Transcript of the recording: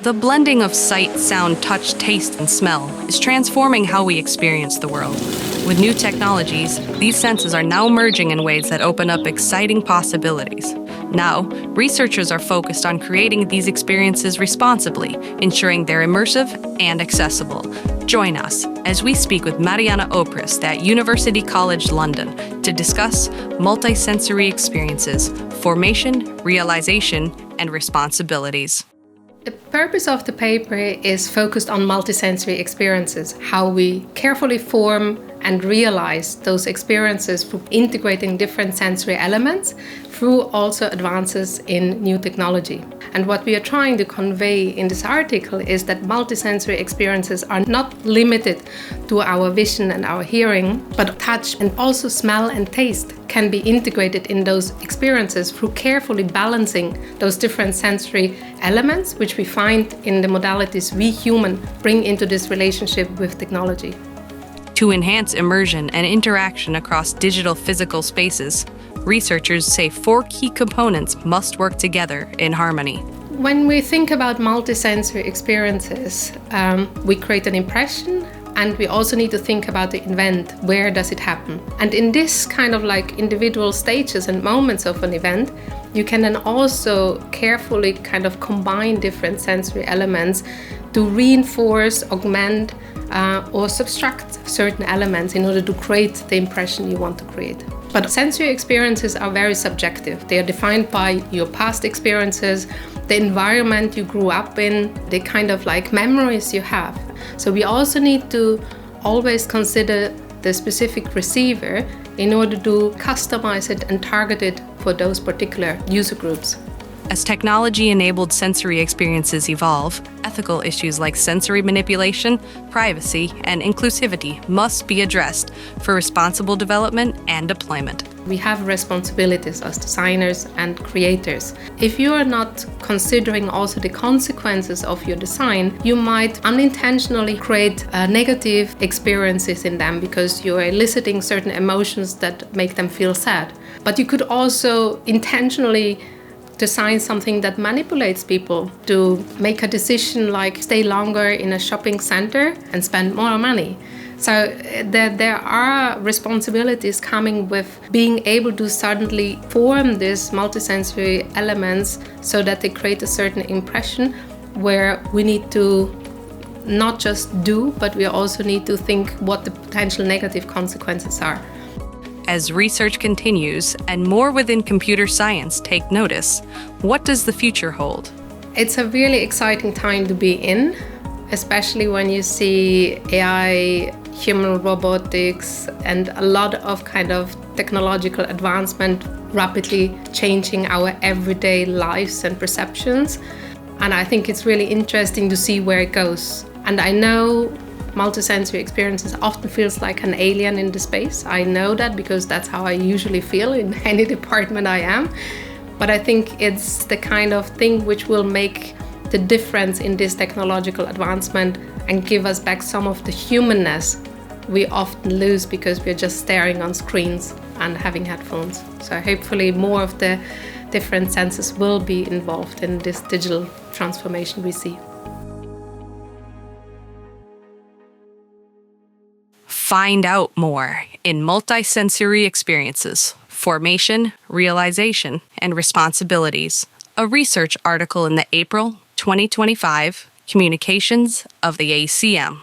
The blending of sight, sound, touch, taste, and smell is transforming how we experience the world. With new technologies, these senses are now merging in ways that open up exciting possibilities. Now, researchers are focused on creating these experiences responsibly, ensuring they're immersive and accessible. Join us as we speak with Marianna Obrist at University College London to discuss multisensory experiences, formation, realization, and responsibilities. The purpose of the paper is focused on multisensory experiences, how we carefully form and realize those experiences through integrating different sensory elements through also advances in new technology. And what we are trying to convey in this article is that multisensory experiences are not limited to our vision and our hearing, but touch and also smell and taste can be integrated in those experiences through carefully balancing those different sensory elements which we find in the modalities we humans bring into this relationship with technology. To enhance immersion and interaction across digital physical spaces, researchers say 4 key components must work together in harmony. When we think about multisensory experiences, we create an impression, and we also need to think about the event. Where does it happen? And in this kind of like individual stages and moments of an event, you can then also carefully kind of combine different sensory elements to reinforce, augment, or subtract certain elements in order to create the impression you want to create. But sensory experiences are very subjective. They are defined by your past experiences, the environment you grew up in, the kind of like memories you have. So we also need to always consider the specific receiver in order to customize it and target it for those particular user groups. As technology-enabled sensory experiences evolve, ethical issues like sensory manipulation, privacy, and inclusivity must be addressed for responsible development and deployment. We have responsibilities as designers and creators. If you are not considering also the consequences of your design, you might unintentionally create negative experiences in them because you are eliciting certain emotions that make them feel sad. But you could also intentionally design something that manipulates people to make a decision like stay longer in a shopping center and spend more money. So there are responsibilities coming with being able to suddenly form these multisensory elements so that they create a certain impression where we need to not just do, but we also need to think what the potential negative consequences are. As research continues and more within computer science take notice, what does the future hold? It's a really exciting time to be in, especially when you see AI, human robotics, and a lot of kind of technological advancement rapidly changing our everyday lives and perceptions. And I think it's really interesting to see where it goes. And I know multisensory experiences often feels like an alien in the space. I know that because that's how I usually feel in any department I am. But I think it's the kind of thing which will make the difference in this technological advancement and give us back some of the humanness we often lose because we're just staring on screens and having headphones. So hopefully more of the different senses will be involved in this digital transformation we see. Find out more in Multisensory Experiences, Formation, Realization, and Responsibilities, a research article in the April 2025 Communications of the ACM.